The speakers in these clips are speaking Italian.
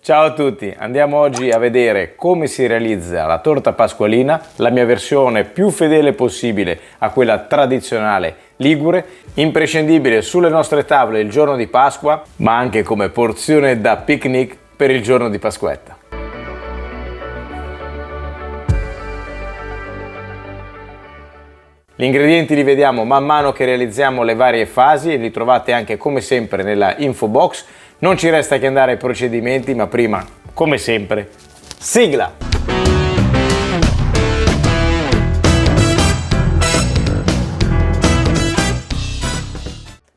Ciao a tutti, andiamo oggi a vedere come si realizza la torta pasqualina, la mia versione più fedele possibile a quella tradizionale ligure, imprescindibile sulle nostre tavole il giorno di Pasqua, ma anche come porzione da picnic per il giorno di Pasquetta. Gli ingredienti li vediamo man mano che realizziamo le varie fasi e li trovate anche come sempre nella info box. Non ci resta che andare ai procedimenti, ma prima, come sempre, sigla!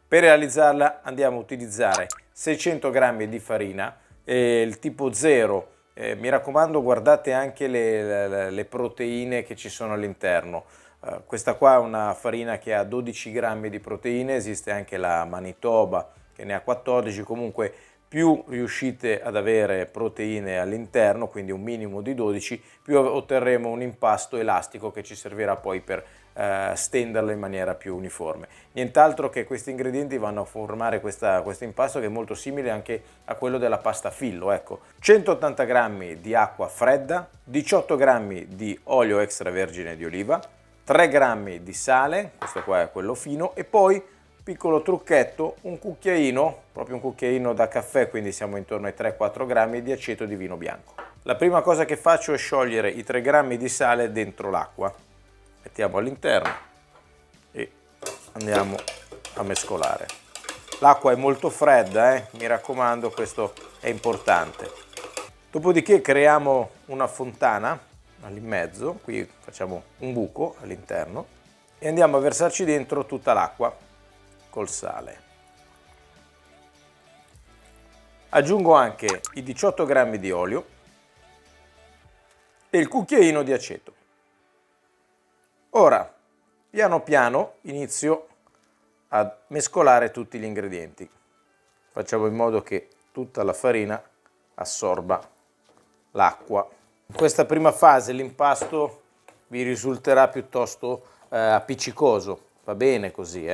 Per realizzarla andiamo a utilizzare 600 g di farina, il tipo 0. Mi raccomando, guardate anche le proteine che ci sono all'interno. Questa qua è una farina che ha 12 grammi di proteine, esiste anche la Manitoba che ne ha 14, comunque più riuscite ad avere proteine all'interno, quindi un minimo di 12, più otterremo un impasto elastico che ci servirà poi per stenderlo in maniera più uniforme. Nient'altro che questi ingredienti vanno a formare questo impasto che è molto simile anche a quello della pasta fillo. Ecco, 180 g di acqua fredda, 18 g di olio extravergine di oliva, 3 g di sale, questo qua è quello fino, e poi, piccolo trucchetto, un cucchiaino, proprio un cucchiaino da caffè, quindi siamo intorno ai 3-4 g di aceto di vino bianco. La prima cosa che faccio è sciogliere i 3 g di sale dentro l'acqua. Mettiamo all'interno e andiamo a mescolare. L'acqua è molto fredda, mi raccomando, questo è importante. Dopodiché creiamo una fontana all'inmezzo, qui facciamo un buco all'interno e andiamo a versarci dentro tutta l'acqua col sale. Aggiungo anche i 18 g di olio e il cucchiaino di aceto. Ora, piano piano, inizio a mescolare tutti gli ingredienti. Facciamo in modo che tutta la farina assorba l'acqua. In questa prima fase l'impasto vi risulterà piuttosto appiccicoso, va bene così.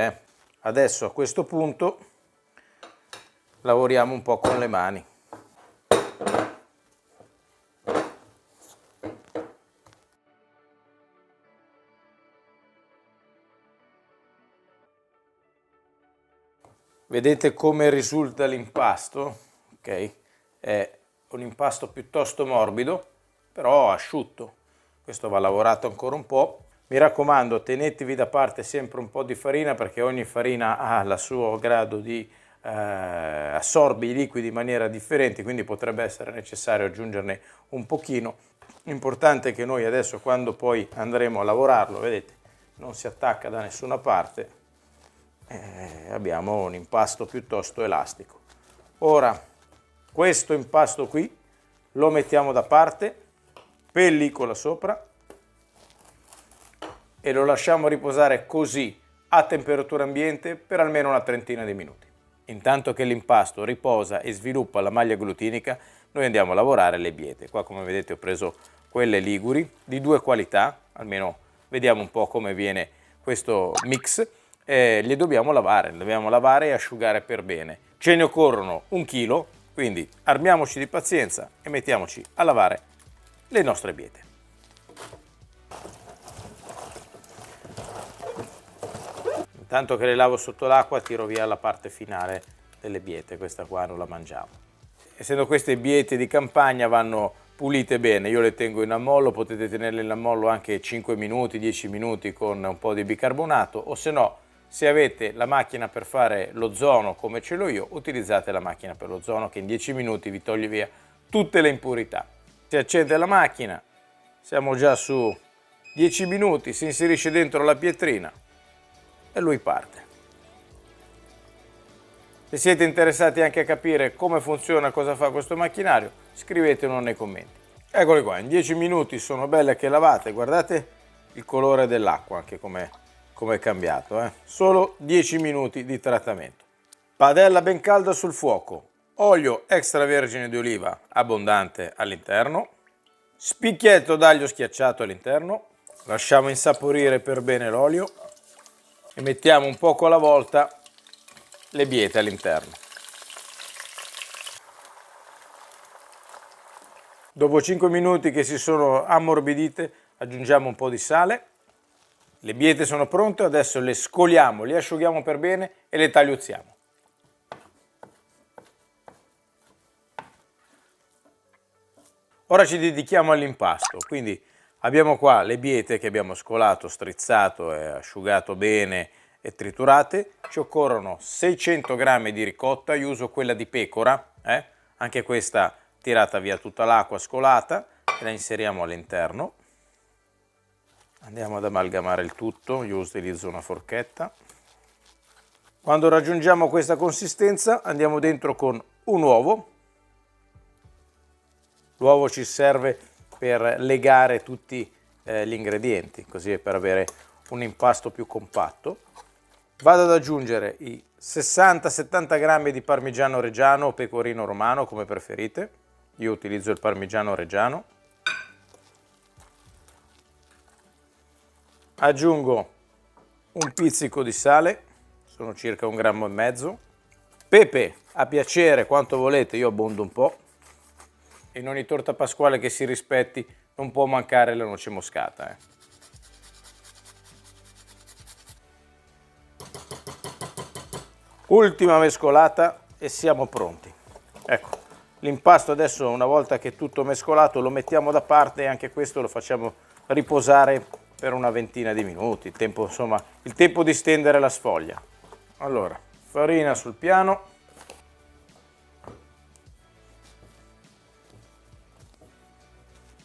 Adesso a questo punto lavoriamo un po' con le mani. Vedete come risulta l'impasto? Ok? È un impasto piuttosto morbido, però asciutto. Questo va lavorato ancora un po'. Mi raccomando, tenetevi da parte sempre un po' di farina perché ogni farina ha il suo grado di assorbe i liquidi in maniera differente, quindi potrebbe essere necessario aggiungerne un pochino. L'importante è che noi adesso, quando poi andremo a lavorarlo, vedete, non si attacca da nessuna parte, abbiamo un impasto piuttosto elastico. Ora, questo impasto qui lo mettiamo da parte, pellicola sopra, e lo lasciamo riposare così a temperatura ambiente per almeno una trentina di minuti. Intanto che l'impasto riposa e sviluppa la maglia glutinica, noi andiamo a lavorare le biete. Qua, come vedete, ho preso quelle liguri di due qualità, almeno vediamo un po' come viene questo mix. Li dobbiamo lavare e asciugare per bene. Ce ne occorrono 1 chilo, quindi armiamoci di pazienza e mettiamoci a lavare le nostre biete. Intanto che le lavo sotto l'acqua tiro via la parte finale delle biete, questa qua non la mangiamo. Essendo queste biete di campagna vanno pulite bene, io le tengo in ammollo, potete tenerle in ammollo anche 5 minuti, 10 minuti con un po' di bicarbonato, o se no, se avete la macchina per fare l'ozono come ce l'ho io, utilizzate la macchina per l'ozono che in 10 minuti vi toglie via tutte le impurità. Si accende la macchina, siamo già su 10 minuti, si inserisce dentro la pietrina e lui parte. Se siete interessati anche a capire come funziona, cosa fa questo macchinario, scrivetelo nei commenti. Eccoli qua, in 10 minuti sono belle che lavate, guardate il colore dell'acqua anche come è cambiato. Solo 10 minuti di trattamento. Padella ben calda sul fuoco, olio extravergine di oliva abbondante all'interno, spicchietto d'aglio schiacciato all'interno, lasciamo insaporire per bene l'olio e mettiamo un poco alla volta le biete all'interno. Dopo 5 minuti che si sono ammorbidite, aggiungiamo un po' di sale. Le biete sono pronte, adesso le scoliamo, le asciughiamo per bene e le tagliuzziamo. Ora ci dedichiamo all'impasto, quindi abbiamo qua le biete che abbiamo scolato, strizzato e asciugato bene e triturate. Ci occorrono 600 g di ricotta, io uso quella di pecora, anche questa tirata via tutta l'acqua scolata, e la inseriamo all'interno. Andiamo ad amalgamare il tutto, io utilizzo una forchetta. Quando raggiungiamo questa consistenza andiamo dentro con un uovo. L'uovo ci serve per legare tutti gli ingredienti, così per avere un impasto più compatto. Vado ad aggiungere i 60-70 g di parmigiano reggiano o pecorino romano, come preferite. Io utilizzo il parmigiano reggiano. Aggiungo un pizzico di sale, sono circa 1,5 grammi. Pepe a piacere, quanto volete, io abbondo un po'. In ogni torta pasquale che si rispetti non può mancare la noce moscata. Ultima mescolata e siamo pronti. Ecco, l'impasto adesso, una volta che è tutto mescolato, lo mettiamo da parte e anche questo lo facciamo riposare per una ventina di minuti, il tempo di stendere la sfoglia. Allora, farina sul piano.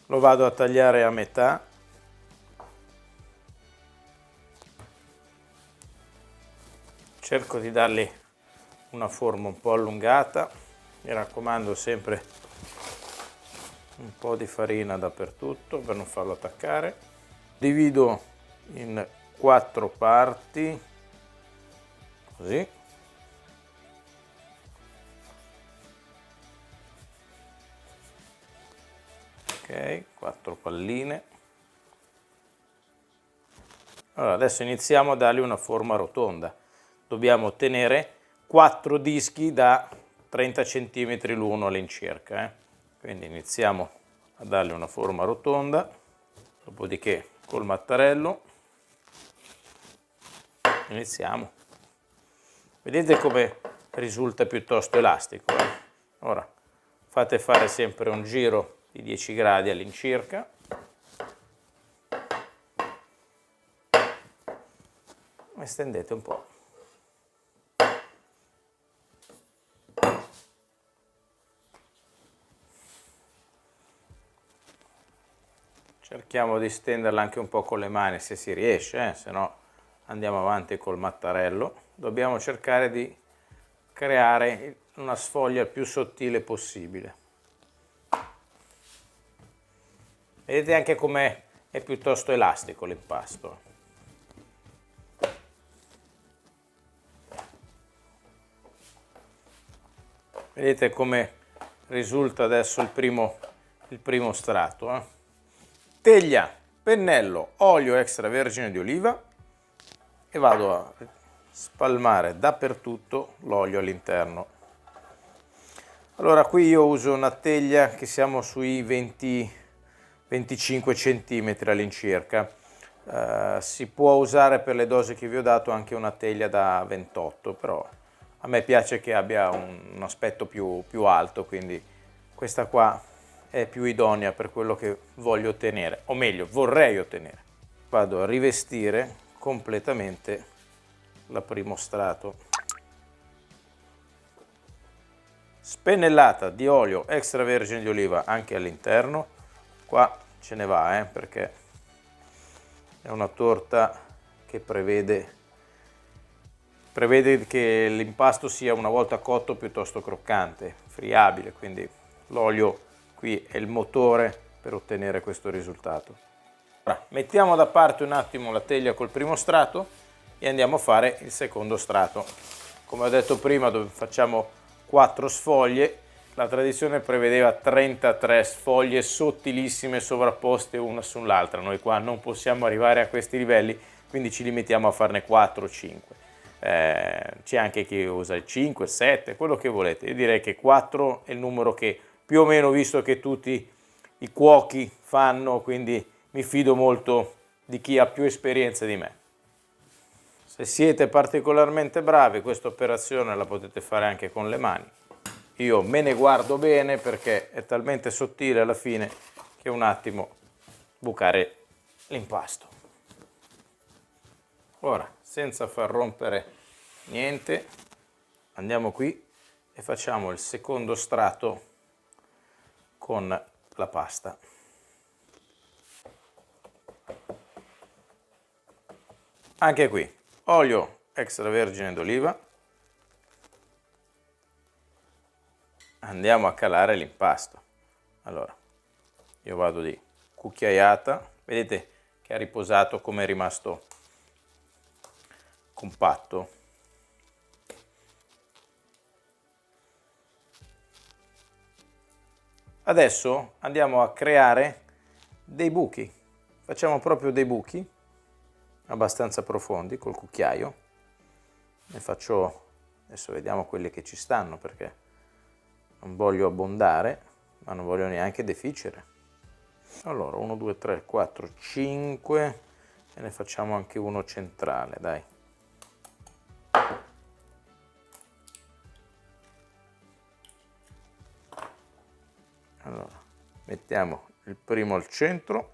Lo vado a tagliare a metà. Cerco di dargli una forma un po' allungata. Mi raccomando, sempre un po' di farina dappertutto per non farlo attaccare. Divido in 4 parti, così. Ok, 4 palline. Allora, adesso iniziamo a dargli una forma rotonda. Dobbiamo ottenere 4 dischi da 30 cm l'uno all'incirca. Quindi iniziamo a dargli una forma rotonda, dopodiché col mattarello iniziamo. Vedete come risulta piuttosto elastico. Ora fate fare sempre un giro di 10 gradi all'incirca. E stendete un po'. Cerchiamo di stenderla anche un po' con le mani se si riesce, se no andiamo avanti col mattarello. Dobbiamo cercare di creare una sfoglia il più sottile possibile. Vedete anche com'è piuttosto elastico l'impasto. Vedete come risulta adesso il primo strato. Teglia, pennello, olio extravergine di oliva e vado a spalmare dappertutto l'olio all'interno. Allora qui io uso una teglia che siamo sui 20-25 cm all'incirca. Si può usare per le dosi che vi ho dato anche una teglia da 28, però a me piace che abbia un aspetto più alto, quindi questa qua è più idonea per quello che voglio ottenere, o meglio, vorrei ottenere. Vado a rivestire completamente il primo strato. Spennellata di olio extravergine di oliva anche all'interno. Qua ce ne va, perché è una torta che prevede che l'impasto sia una volta cotto piuttosto croccante, friabile, quindi l'olio qui è il motore per ottenere questo risultato. Ora, mettiamo da parte un attimo la teglia col primo strato e andiamo a fare il secondo strato. Come ho detto prima, facciamo 4 sfoglie. La tradizione prevedeva 33 sfoglie sottilissime sovrapposte una sull'altra. Noi qua non possiamo arrivare a questi livelli, quindi ci limitiamo a farne 4 o 5. C'è anche chi usa il 5, 7, quello che volete. Io direi che 4 è il numero che più o meno, visto che tutti i cuochi fanno, quindi mi fido molto di chi ha più esperienza di me. Se siete particolarmente bravi, questa operazione la potete fare anche con le mani. Io me ne guardo bene perché è talmente sottile alla fine che un attimo bucare l'impasto. Ora, senza far rompere niente, andiamo qui e facciamo il secondo strato con la pasta. Anche qui, olio extravergine d'oliva. Andiamo a calare l'impasto. Allora, io vado di cucchiaiata, vedete che ha riposato come è rimasto compatto. Adesso andiamo a creare dei buchi, facciamo proprio dei buchi abbastanza profondi col cucchiaio. Ne faccio, adesso vediamo quelli che ci stanno perché non voglio abbondare ma non voglio neanche deficere. Allora 1, 2, 3, 4, 5 e ne facciamo anche uno centrale, dai. Allora mettiamo il primo al centro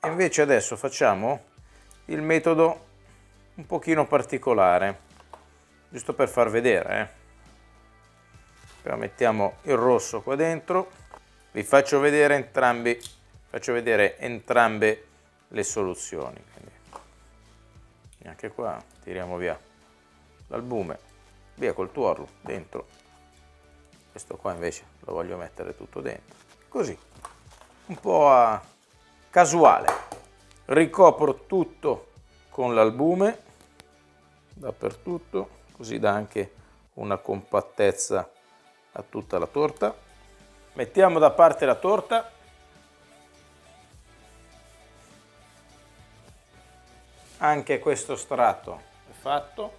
e invece adesso facciamo il metodo un pochino particolare, giusto per far vedere. Però mettiamo il rosso qua dentro, vi faccio vedere entrambe le soluzioni. Quindi anche qua tiriamo via l'albume, via col tuorlo dentro. Questo qua invece lo voglio mettere tutto dentro, così, un po' a casuale. Ricopro tutto con l'albume dappertutto, così dà anche una compattezza a tutta la torta. Mettiamo da parte la torta. Anche questo strato è fatto.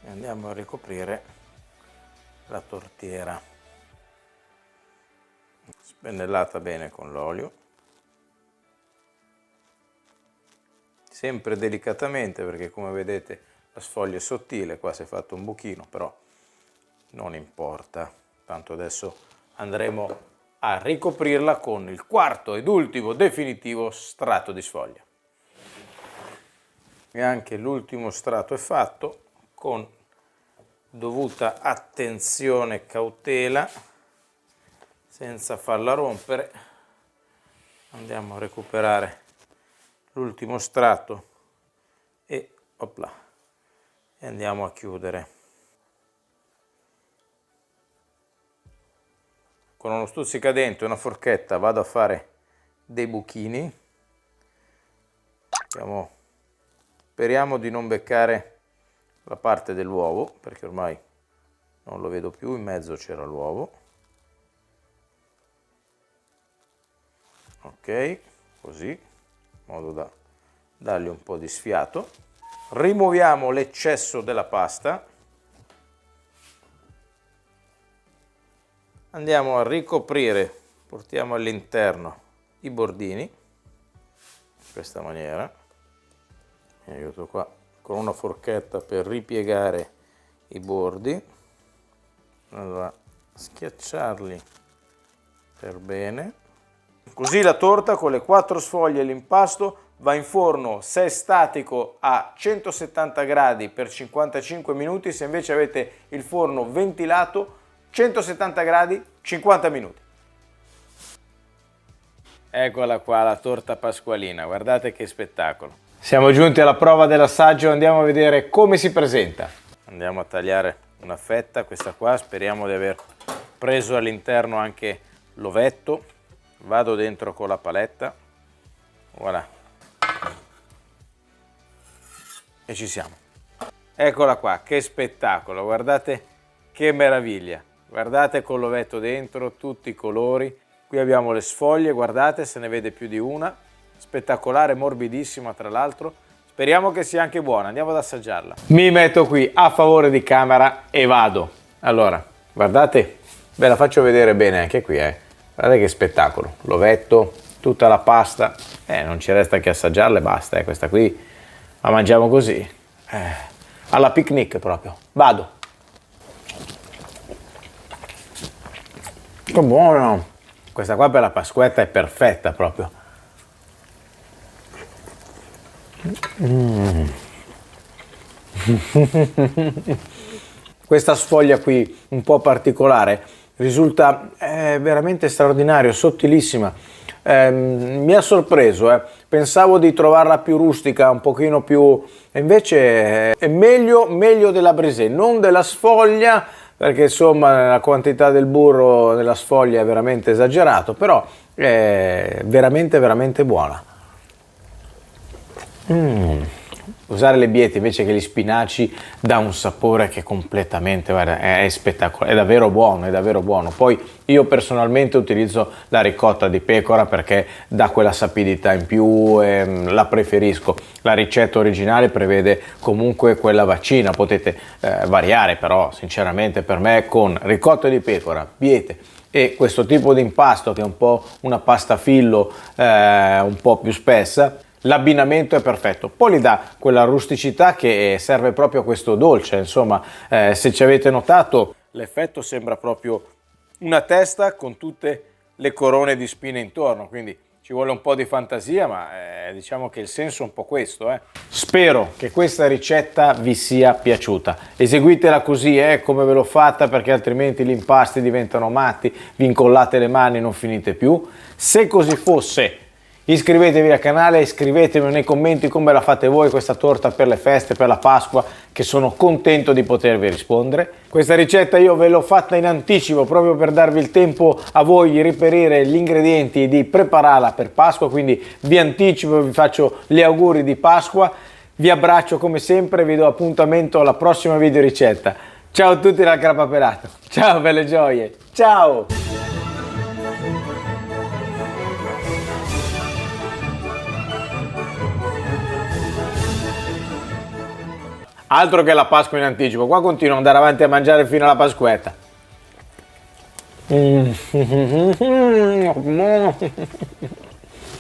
E andiamo a ricoprire la tortiera. Spennellata bene con l'olio. Sempre delicatamente perché come vedete la sfoglia è sottile, qua si è fatto un buchino, però non importa. Tanto adesso andremo a ricoprirla con il quarto ed ultimo definitivo strato di sfoglia. E anche l'ultimo strato è fatto con dovuta attenzione e cautela, senza farla rompere. Andiamo a recuperare l'ultimo strato e opla, e andiamo a chiudere. Con uno stuzzicadente e una forchetta vado a fare dei buchini. Speriamo di non beccare la parte dell'uovo, perché ormai non lo vedo più, in mezzo c'era l'uovo. Ok, così, in modo da dargli un po' di sfiato. Rimuoviamo l'eccesso della pasta. Andiamo a ricoprire, portiamo all'interno i bordini, in questa maniera. Mi aiuto qua con una forchetta per ripiegare i bordi. Allora, schiacciarli per bene. Così la torta con le 4 sfoglie e l'impasto va in forno se è statico a 170 gradi per 55 minuti, se invece avete il forno ventilato 170 gradi 50 minuti. Eccola qua la torta pasqualina, guardate che spettacolo. Siamo giunti alla prova dell'assaggio, andiamo a vedere come si presenta. Andiamo a tagliare una fetta, questa qua, speriamo di aver preso all'interno anche l'ovetto. Vado dentro con la paletta, voilà, e ci siamo. Eccola qua, che spettacolo, guardate che meraviglia, guardate con l'ovetto dentro, tutti i colori. Qui abbiamo le sfoglie, guardate, se ne vede più di una, spettacolare, morbidissima tra l'altro. Speriamo che sia anche buona, andiamo ad assaggiarla. Mi metto qui a favore di camera e vado. Allora, guardate Ve la faccio vedere bene anche qui, Guardate che spettacolo, l'ovetto, tutta la pasta, non ci resta che assaggiarla e basta, questa qui la mangiamo così, alla picnic proprio. Vado. Che buono! Questa qua per la Pasquetta è perfetta proprio. Questa sfoglia qui un po' particolare risulta veramente straordinario, sottilissima. Mi ha sorpreso, pensavo di trovarla più rustica, un pochino più, invece è meglio della brisée, non della sfoglia, perché insomma la quantità del burro nella sfoglia è veramente esagerato, però è veramente buona. Usare le biete invece che gli spinaci dà un sapore che completamente, guarda, è spettacolare, è davvero buono. Poi io personalmente utilizzo la ricotta di pecora perché dà quella sapidità in più e la preferisco. La ricetta originale prevede comunque quella vaccina, potete variare, però sinceramente per me con ricotta di pecora, biete e questo tipo di impasto che è un po' una pasta fillo un po' più spessa, l'abbinamento è perfetto, poi gli dà quella rusticità che serve proprio a questo dolce, insomma, se ci avete notato l'effetto sembra proprio una testa con tutte le corone di spine intorno, quindi ci vuole un po' di fantasia, ma diciamo che il senso è un po' questo. Spero che questa ricetta vi sia piaciuta, eseguitela così come ve l'ho fatta, perché altrimenti gli impasti diventano matti, vi incollate le mani e non finite più. Se così fosse, iscrivetevi al canale e scrivetemi nei commenti come la fate voi questa torta per le feste, per la Pasqua, che sono contento di potervi rispondere. Questa ricetta io ve l'ho fatta in anticipo proprio per darvi il tempo a voi di reperire gli ingredienti e di prepararla per Pasqua, quindi vi anticipo e vi faccio gli auguri di Pasqua. Vi abbraccio come sempre e vi do appuntamento alla prossima video ricetta. Ciao a tutti dal Crapapelato, ciao belle gioie, ciao! Altro che la Pasqua in anticipo, qua continuo ad andare avanti a mangiare fino alla Pasquetta.